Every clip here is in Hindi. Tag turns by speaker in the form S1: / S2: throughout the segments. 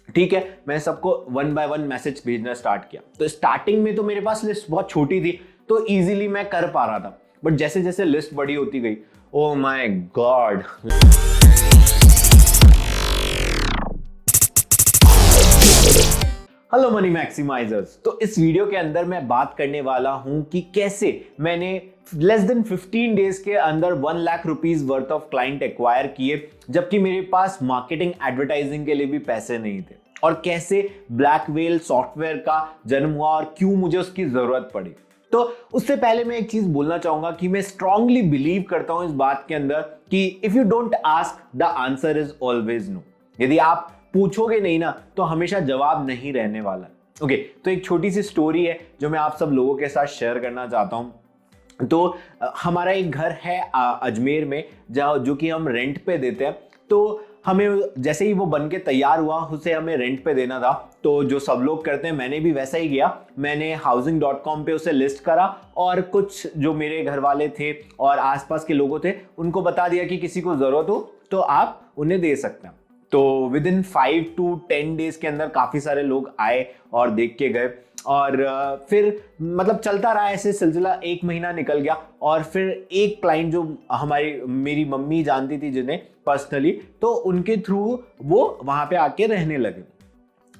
S1: ठीक है, मैं सबको 1 बाय 1 मैसेज भेजना स्टार्ट किया। तो स्टार्टिंग में तो मेरे पास लिस्ट बहुत छोटी थी, तो इजीली मैं कर पा रहा था। बट जैसे जैसे लिस्ट बड़ी होती गई, oh my God, hello money maximisers. तो इस वीडियो के अंदर मैं बात करने वाला हूं कि कैसे मैंने लेस देन 15 डेज के अंदर 1 lakh rupees worth of client acquire किए, जबकि मेरे पास मार्केटिंग एडवर्टाइजिंग के लिए भी पैसे नहीं थे, और कैसे ब्लैक व्हेल सॉफ्टवेयर का जन्म हुआ और क्यों मुझे उसकी जरूरत पड़ी। तो उससे पहले मैं एक चीज बोलना चाहूंगा कि मैं स्ट्रांगली बिलीव करता हूं इस बात के अंदर कि if you don't ask the answer is always no. यदि आप पूछोगे नहीं ना तो हमेशा जवाब नहीं रहने वाला। ओके, तो एक छोटी सी स्टोरी है जो मैं आप सब लोगों के साथ शेयर करना चाहता हूं। तो हमारा एक घर है अजमेर में, जो कि हम रेंट पे देते हैं। तो हमें जैसे ही वो बन के तैयार हुआ, उसे हमें रेंट पे देना था। तो जो सब लोग करते हैं, मैंने भी वैसा ही किया। मैंने housing.com पे उसे लिस्ट करा और कुछ जो मेरे घर वाले थे और आसपास के लोगों थे उनको बता दिया कि किसी को जरूरत हो तो आप उन्हें दे सकते हैं। तो विद इन 5 to 10 डेज के अंदर काफ़ी सारे लोग आए और देख के गए, और फिर मतलब चलता रहा ऐसे सिलसिला। 1 महीना निकल गया और फिर एक क्लाइंट जो मेरी मम्मी जानती थी जिन्हें पर्सनली, तो उनके थ्रू वो वहाँ पे आके रहने लगे।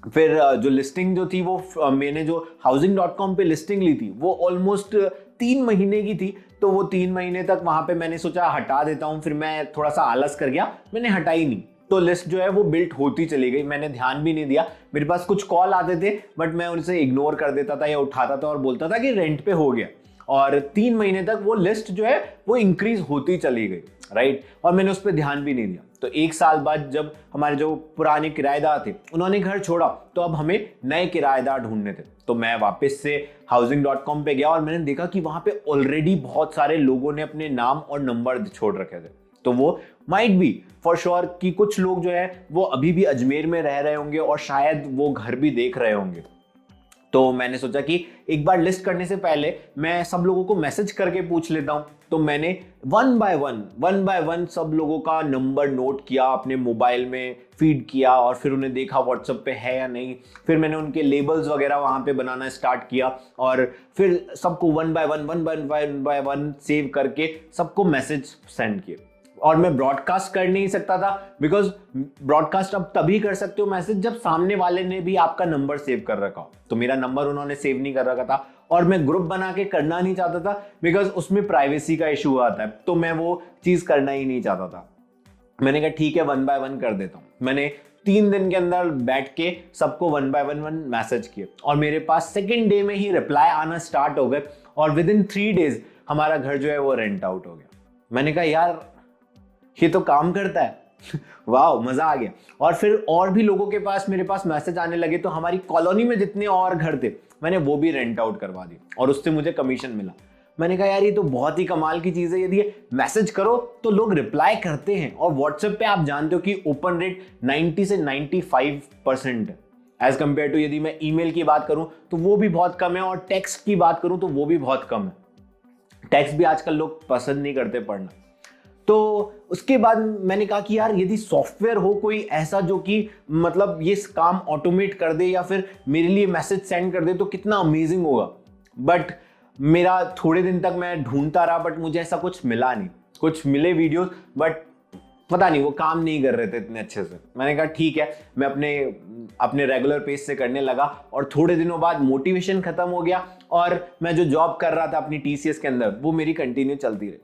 S1: फिर जो लिस्टिंग जो थी वो मैंने जो housing.com पे लिस्टिंग ली थी वो ऑलमोस्ट 3 महीने की थी। तो वो 3 महीने तक वहाँ पे मैंने सोचा हटा देता हूँ, फिर मैं थोड़ा सा आलस कर गया, मैंने हटाई नहीं। तो लिस्ट जो है वो बिल्ट होती चली गई, मैंने ध्यान भी नहीं दिया। मेरे पास कुछ कॉल आते थे बट मैं उनसे इग्नोर कर देता था या उठाता था और बोलता था कि रेंट पे हो गया, और 3 महीने तक वो लिस्ट जो है वो इंक्रीज होती चली गई, राइट। और मैंने उस पर ध्यान भी नहीं दिया। तो 1 साल बाद जब हमारे जो पुराने किराएदार थे उन्होंने घर छोड़ा, तो अब हमें नए किराएदार ढूंढने थे। तो मैं वापस से housing.com पे गया और मैंने देखा कि वहां पे ऑलरेडी बहुत सारे लोगों ने अपने नाम और नंबर छोड़ रखे थे। तो वो माइट बी फॉर श्योर कि कुछ लोग जो है वो अभी भी अजमेर में रह रहे होंगे और शायद वो घर भी देख रहे होंगे। तो मैंने सोचा कि एक बार लिस्ट करने से पहले मैं सब लोगों को मैसेज करके पूछ लेता हूं। तो मैंने 1 बाय 1 सब लोगों का नंबर नोट किया, अपने मोबाइल में फीड किया और फिर उन्हें देखा व्हाट्सएप पे है या नहीं। फिर मैंने उनके लेबल्स वगैरह वहां पे बनाना स्टार्ट किया और फिर सबको 1 बाय 1 सेव करके सबको मैसेज सेंड किए। और मैं ब्रॉडकास्ट कर नहीं सकता था, बिकॉज ब्रॉडकास्ट अब तभी कर सकते हो मैसेज जब सामने वाले ने भी आपका नंबर सेव कर रखा हो। तो मेरा नंबर उन्होंने सेव नहीं कर रखा था और मैं ग्रुप बना के करना नहीं चाहता था, बिकॉज उसमें प्राइवेसी का इशू आता है। तो मैं वो चीज करना ही नहीं चाहता था। मैंने कहा ठीक है 1 बाय 1 कर देता हूँ। मैंने 3 दिन के अंदर बैठ के सबको 1 बाय 1 मैसेज किए और मेरे पास सेकेंड डे में ही रिप्लाई आना स्टार्ट हो गए और विद इन 3 डेज हमारा घर जो है वो रेंट आउट हो गया। मैंने कहा यार ये तो काम करता है वाह, मजा आ गया। और फिर और भी लोगों के पास मेरे पास मैसेज आने लगे, तो हमारी कॉलोनी में जितने और घर थे मैंने वो भी रेंट आउट करवा दिए और उससे मुझे कमीशन मिला। मैंने कहा यार ये तो बहुत ही कमाल की चीज है। यदि मैसेज करो तो लोग रिप्लाई करते हैं, और व्हाट्सएप पे आप जानते हो कि ओपन रेट 90 से 95% है, एज कंपेयर टू यदि मैं ईमेल की बात करूं तो वो भी बहुत कम है, और टेक्स्ट की बात करूं तो वो भी बहुत कम है। टेक्स्ट भी आजकल लोग पसंद नहीं करते पढ़ना। तो उसके बाद मैंने कहा कि यार यदि सॉफ्टवेयर हो कोई ऐसा जो कि मतलब ये काम ऑटोमेट कर दे या फिर मेरे लिए मैसेज सेंड कर दे तो कितना अमेजिंग होगा। बट मेरा थोड़े दिन तक मैं ढूंढता रहा, बट मुझे ऐसा कुछ मिला नहीं। कुछ मिले वीडियोस, बट पता नहीं वो काम नहीं कर रहे थे इतने अच्छे से। मैंने कहा ठीक है, मैं अपने रेगुलर पेज से करने लगा, और थोड़े दिनों बाद मोटिवेशन खत्म हो गया और मैं जो जॉब कर रहा था अपनी टीसीएस के अंदर वो मेरी कंटिन्यू चलती रही।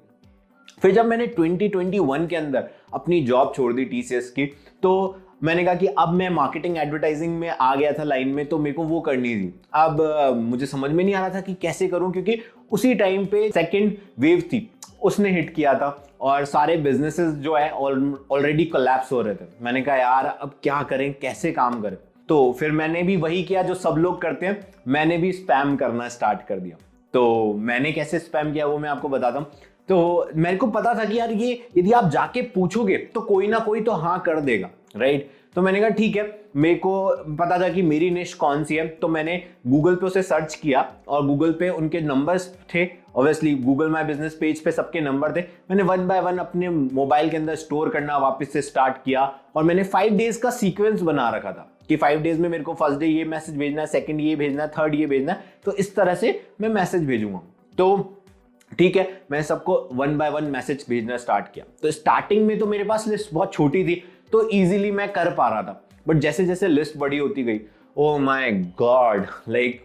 S1: फिर जब मैंने 2021 के अंदर अपनी जॉब छोड़ दी टीसीएस की, तो मैंने कहा कि अब मैं मार्केटिंग एडवर्टाइजिंग में आ गया था लाइन में, तो मेरे को वो करनी थी। अब मुझे समझ में नहीं आ रहा था कि कैसे करूं, क्योंकि उसी टाइम पे सेकंड वेव थी, उसने हिट किया था और सारे बिजनेसेस जो है ऑलरेडी कोलैप्स हो रहे थे। मैंने कहा यार अब क्या करें, कैसे काम करें। तो फिर मैंने भी वही किया जो सब लोग करते हैं, मैंने भी स्पैम करना स्टार्ट कर दिया। तो मैंने कैसे स्पैम किया वो मैं आपको बताता हूँ। तो मेरे को पता था कि यार ये यदि आप जाके पूछोगे तो कोई ना कोई तो हाँ कर देगा, राइट। तो मैंने कहा ठीक है, मेरे को पता था कि मेरी निश कौन सी है। तो मैंने गूगल पे उसे सर्च किया और गूगल पे उनके नंबर्स थे, obviously Google my business page पे सबके नंबर थे। मैंने 1 बाय 1 अपने मोबाइल के अंदर स्टोर करना वापस से स्टार्ट किया और मैंने 5 डेज का सीक्वेंस बना रखा था कि 5 डेज में मेरे को फर्स्ट डे ये मैसेज भेजना है, सेकंड ये भेजना है, थर्ड ये भेजना है, तो इस तरह से मैं मैसेज भेजूंगा। तो ठीक है, मैं सबको 1 बाय 1 मैसेज भेजना स्टार्ट किया। तो स्टार्टिंग में तो मेरे पास लिस्ट बहुत छोटी थी, तो इजीली मैं कर पा रहा था, बट जैसे जैसे लिस्ट बड़ी होती गई, ओ माय गॉड, लाइक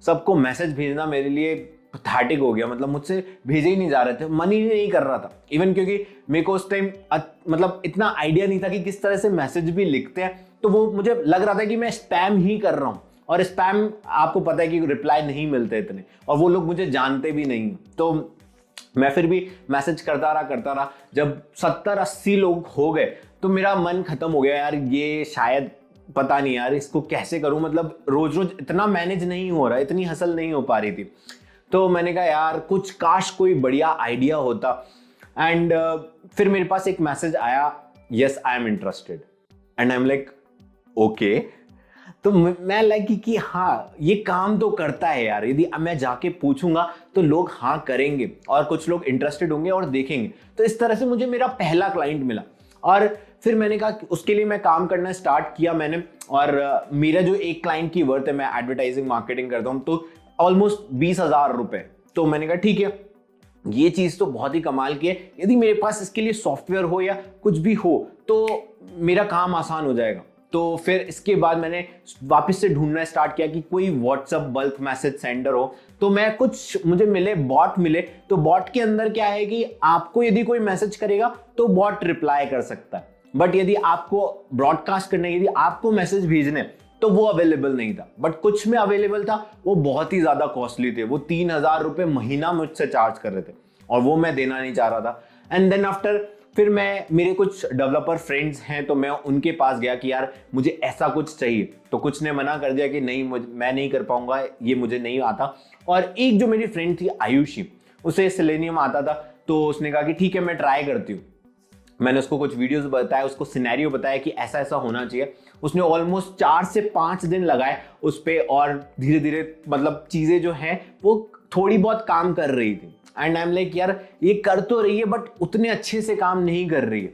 S1: सबको मैसेज भेजना मेरे लिए पैथेटिक हो गया। मतलब मुझसे भेजे ही नहीं जा रहे थे, मन ही नहीं कर रहा था इवन, क्योंकि मेरे को उस टाइम मतलब इतना आइडिया नहीं था कि किस तरह से मैसेज भी लिखते हैं। तो वो मुझे लग रहा था कि मैं स्पैम ही कर रहा हूँ, और स्पैम आपको पता है कि रिप्लाई नहीं मिलते इतने, और वो लोग मुझे जानते भी नहीं। तो मैं फिर भी मैसेज करता रहा। जब 70-80 लोग हो गए तो मेरा मन खत्म हो गया, यार ये शायद पता नहीं यार इसको कैसे करूं, मतलब रोज रोज इतना मैनेज नहीं हो रहा, इतनी हसल नहीं हो पा रही थी। तो मैंने कहा यार कुछ काश कोई बढ़िया आइडिया होता। एंड फिर मेरे पास एक मैसेज आया, yes I am interested, and I am like okay. तो मैं लाइक कि हाँ ये काम तो करता है यार, यदि मैं जाके पूछूंगा तो लोग हाँ करेंगे और कुछ लोग इंटरेस्टेड होंगे और देखेंगे। तो इस तरह से मुझे मेरा पहला क्लाइंट मिला, और फिर मैंने कहा उसके लिए मैं काम करना स्टार्ट किया मैंने। और मेरा जो एक क्लाइंट की वर्थ है, मैं एडवर्टाइजिंग मार्केटिंग करता हूँ, तो ऑलमोस्ट 20,000 रुपए। तो मैंने कहा ठीक है, ये चीज तो बहुत ही कमाल की है, यदि मेरे पास इसके लिए सॉफ्टवेयर हो या कुछ भी हो तो मेरा काम आसान हो जाएगा। तो फिर इसके बाद मैंने वापस से ढूंढना स्टार्ट किया कि कोई व्हाट्सएप बल्क मैसेज सेंडर हो। तो मैं मुझे मिले बॉट मिले। तो बॉट के अंदर क्या है कि आपको यदि कोई मैसेज करेगा तो बॉट रिप्लाई कर सकता है, बट यदि आपको ब्रॉडकास्ट करने, यदि आपको मैसेज भेजने, तो वो अवेलेबल नहीं था। बट कुछ में अवेलेबल था, वो बहुत ही ज्यादा कॉस्टली थे, वो 3,000 रुपए महीना मुझसे चार्ज कर रहे थे, और वो मैं देना नहीं चाह रहा था। एंड देन आफ्टर फिर मेरे कुछ डेवलपर फ्रेंड्स हैं, तो मैं उनके पास गया कि यार मुझे ऐसा कुछ चाहिए। तो कुछ ने मना कर दिया कि नहीं मैं नहीं कर पाऊंगा, ये मुझे नहीं आता। और एक जो मेरी फ्रेंड थी आयुषी, उसे सेलेनियम आता था, तो उसने कहा कि ठीक है मैं ट्राई करती हूँ। मैंने उसको कुछ वीडियोस बताया, उसको सिनेरियो बताया कि ऐसा ऐसा होना चाहिए। उसने ऑलमोस्ट 4 से 5 दिन लगाए उस पे, और धीरे धीरे मतलब चीजें जो हैं वो थोड़ी बहुत काम कर रही थी। एंड आई एम लाइक यार ये कर तो रही है, बट उतने अच्छे से काम नहीं कर रही है,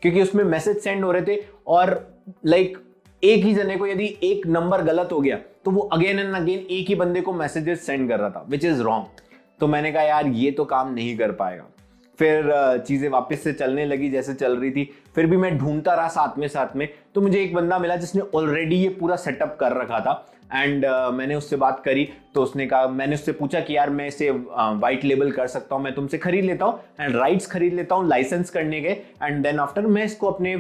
S1: क्योंकि उसमें मैसेज सेंड हो रहे थे, और लाइक एक ही जने को यदि एक नंबर गलत हो गया तो वो अगेन एंड अगेन एक ही बंदे को मैसेजेस सेंड कर रहा था, विच इज रॉन्ग। तो मैंने कहा यार ये तो काम नहीं कर पाएगा। फिर चीजें वापस से चलने लगी जैसे चल रही थी। फिर भी मैं ढूंढता रहा साथ में। तो मुझे एक बंदा मिला जिसने ऑलरेडी ये पूरा सेटअप कर रखा था। एंड मैंने उससे बात करी, तो उसने कहा, मैंने उससे पूछा कि यार मैं इसे वाइट लेबल कर सकता हूँ, मैं तुमसे खरीद लेता हूँ एंड राइट्स खरीद लेता हूँ लाइसेंस करने के, एंड देन आफ्टर मैं इसको अपने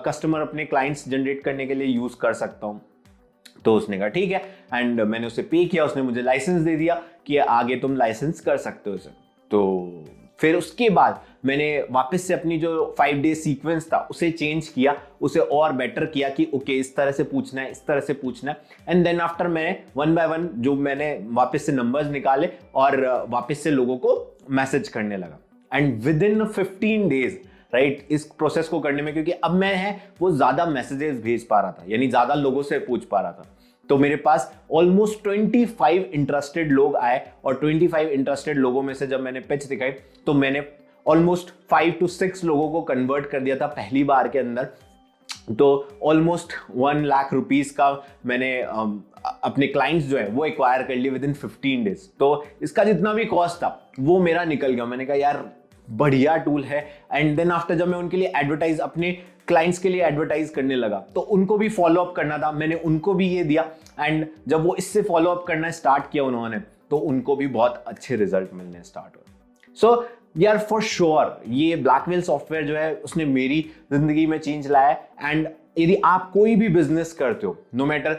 S1: कस्टमर, अपने क्लाइंट्स जनरेट करने के लिए यूज कर सकता हूँ। तो उसने कहा ठीक है, एंड मैंने उसे पे किया, उसने मुझे लाइसेंस दे दिया कि आगे तुम लाइसेंस कर सकते हो इसे। तो फिर उसके बाद मैंने वापस से अपनी जो 5 डे सीक्वेंस था उसे चेंज किया, उसे और बेटर किया कि ओके इस तरह से पूछना है, इस तरह से पूछना है। एंड देन आफ्टर मैं 1 बाय 1 जो मैंने वापस से नंबर्स निकाले और वापस से लोगों को मैसेज करने लगा। And with in 15 days right, इस प्रोसेस को करने में, क्योंकि अब मैं वो ज्यादा मैसेजेस भेज पा रहा था, यानी ज्यादा लोगों से पूछ पा रहा था, तो मेरे पास ऑलमोस्ट 25 इंटरेस्टेड लोग आए। और 25 इंटरेस्टेड लोगों में से जब मैंने पिच दिखाई तो मैंने ऑलमोस्ट 5 to 6 लोगों को कन्वर्ट कर दिया था पहली बार के अंदर। तो ऑलमोस्ट 1 लाख रुपीस का मैंने अपने क्लाइंट्स जो है वो एक्वायर कर लिए विद इन 15 डेज। तो इसका जितना भी कॉस्ट था वो मेरा निकल गया। मैंने कहा यार बढ़िया टूल है। एंड देन आफ्टर जब मैं उनके लिए एडवर्टाइज, अपने क्लाइंट्स के लिए एडवर्टाइज करने लगा, तो उनको भी फॉलो अप करना था, मैंने उनको भी ये दिया। एंड जब वो इससे फॉलो अप करना स्टार्ट किया उन्होंने, तो उनको भी बहुत अच्छे रिजल्ट मिलने स्टार्ट हुए। सो यार फॉर श्योर ये ब्लैकमेल सॉफ्टवेयर जो है उसने मेरी जिंदगी में चेंज लाया है। एंड यदि आप कोई भी बिजनेस करते हो, नो मैटर,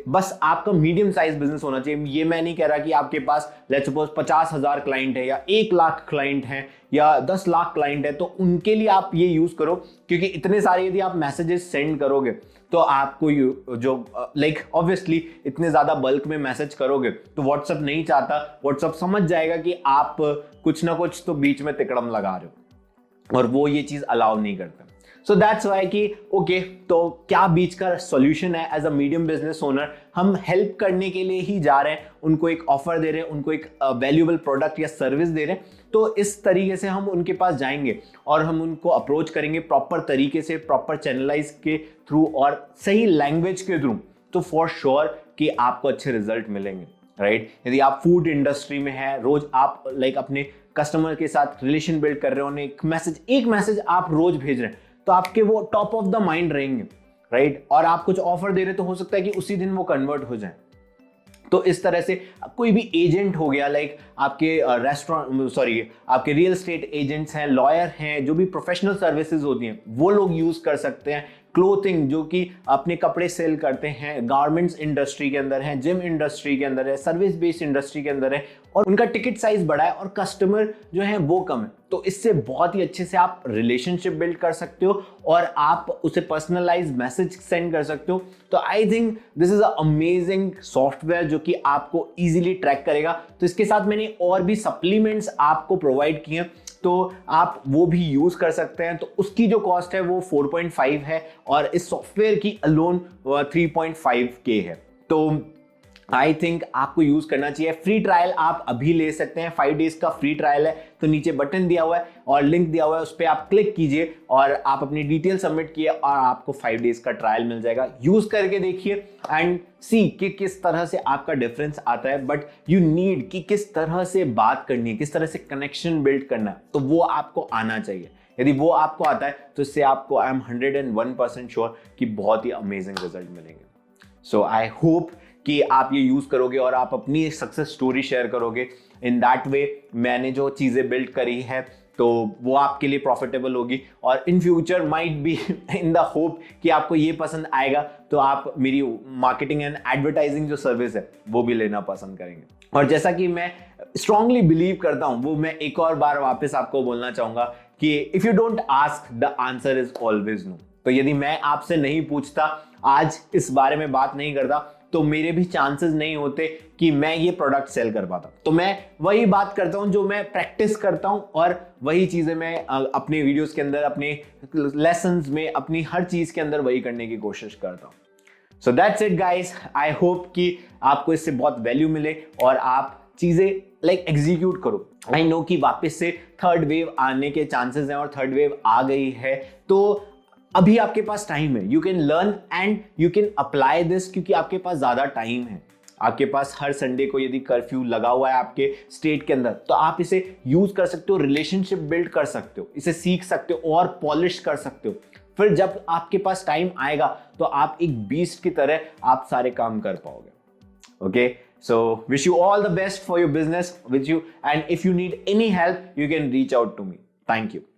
S1: बस आपका मीडियम साइज बिजनेस होना चाहिए। ये मैं नहीं कह रहा कि आपके पास लेट्स सपोज 50,000 क्लाइंट है या 1 लाख क्लाइंट है या 10 लाख क्लाइंट है, तो उनके लिए आप ये यूज करो, क्योंकि इतने सारे यदि आप मैसेजेस सेंड करोगे तो आपको जो लाइक ऑब्वियसली इतने ज्यादा बल्क में मैसेज करोगे तो व्हाट्सएप नहीं चाहता, व्हाट्सएप समझ जाएगा कि आप कुछ ना कुछ तो बीच में तिकड़म लगा रहे हो, और वो ये चीज अलाउ नहीं करता। सो दैट्स वाई कि ओके, तो क्या बीच का सॉल्यूशन है? As a medium business owner हम हेल्प करने के लिए ही जा रहे हैं, उनको एक ऑफर दे रहे हैं, उनको एक वैल्यूएबल प्रोडक्ट या सर्विस दे रहे हैं, तो इस तरीके से हम उनके पास जाएंगे और हम उनको अप्रोच करेंगे प्रॉपर तरीके से, प्रॉपर चैनलाइज के थ्रू और सही लैंग्वेज के थ्रू, तो फॉर श्योर कि आपको अच्छे रिजल्ट मिलेंगे, राइट? यदि आप फूड इंडस्ट्री में हैं, रोज आप अपने कस्टमर के साथ रिलेशन बिल्ड कर रहे हो, उन्हें एक मैसेज आप रोज भेज रहे हैं, तो आपके वो टॉप ऑफ द माइंड रहेंगे, राइट? और आप कुछ ऑफर दे रहे तो हो सकता है कि उसी दिन वो कन्वर्ट हो जाए। तो इस तरह से कोई भी एजेंट हो गया, आपके आपके रियल एस्टेट एजेंट्स हैं, लॉयर हैं, जो भी प्रोफेशनल सर्विसेज होती हैं वो लोग यूज कर सकते हैं। क्लोथिंग, जो कि अपने कपड़े सेल करते हैं, गारमेंट्स इंडस्ट्री के अंदर है, जिम इंडस्ट्री के अंदर है, सर्विस बेस्ड इंडस्ट्री के अंदर है, और उनका टिकट साइज बड़ा है और कस्टमर जो है वो कम है, तो इससे बहुत ही अच्छे से आप रिलेशनशिप बिल्ड कर सकते हो और आप उसे पर्सनलाइज मैसेज सेंड कर सकते हो। तो I think this is a amazing software जो कि आपको इजीली ट्रैक करेगा। तो इसके साथ मैंने और भी सप्लीमेंट्स आपको प्रोवाइड किए हैं, तो आप वो भी यूज कर सकते हैं। तो उसकी जो कॉस्ट है वो 4.5 है और इस सॉफ्टवेयर की अलोन 3.5K है। तो आई थिंक आपको यूज करना चाहिए। फ्री ट्रायल आप अभी ले सकते हैं, 5 डेज का फ्री ट्रायल है। तो नीचे बटन दिया हुआ है और लिंक दिया हुआ है, उस पर आप क्लिक कीजिए और आप अपनी डिटेल सबमिट किए और आपको 5 डेज का ट्रायल मिल जाएगा। यूज करके देखिए एंड सी कि किस तरह से आपका डिफरेंस आता है। बट यू नीड कि किस तरह से बात करनी है, किस तरह से कनेक्शन बिल्ड करना है, तो वो आपको आना चाहिए। यदि वो आपको आता है तो इससे आपको आई एम 101% श्योर कि बहुत ही अमेजिंग रिजल्ट मिलेंगे। सो आई होप कि आप ये यूज करोगे और आप अपनी सक्सेस स्टोरी शेयर करोगे। इन दैट वे मैंने जो चीजें बिल्ड करी है तो वो आपके लिए प्रॉफिटेबल होगी और in future might be in the hope कि आपको ये पसंद आएगा तो आप मेरी मार्केटिंग एंड एडवर्टाइजिंग जो सर्विस है वो भी लेना पसंद करेंगे। और जैसा कि मैं स्ट्रांगली बिलीव करता हूं, वो मैं एक और बार वापस आपको बोलना चाहूंगा कि if you don't ask the answer is always no. तो यदि मैं आपसे नहीं पूछता, आज इस बारे में बात नहीं करता, तो मेरे भी चांसेस नहीं होते कि मैं ये प्रोडक्ट सेल कर पाता। तो मैं वही बात करता हूं जो मैं प्रैक्टिस करता हूं और वही चीजें मैं अपने वीडियोस के अंदर, अपने लेसन्स में, अपनी हर चीज के अंदर वही करने की कोशिश करता हूं। So that's it guys. I hope कि आपको इससे बहुत वैल्यू मिले और आप चीजें एग्जीक्यूट करो। आई नो कि वापस से थर्ड वेव आने के चांसेस हैं और थर्ड वेव आ गई है, तो अभी आपके पास टाइम है। You can learn and you can apply this, क्योंकि आपके पास ज्यादा टाइम है। आपके पास हर संडे को यदि कर्फ्यू लगा हुआ है आपके स्टेट के अंदर, तो आप इसे यूज कर सकते हो, रिलेशनशिप बिल्ड कर सकते हो, इसे सीख सकते हो और पॉलिश कर सकते हो। फिर जब आपके पास टाइम आएगा तो आप एक बीस्ट की तरह आप सारे काम कर पाओगे। Okay, so wish you all the best for your business with you, and if you need any help you can reach out to me. Thank you.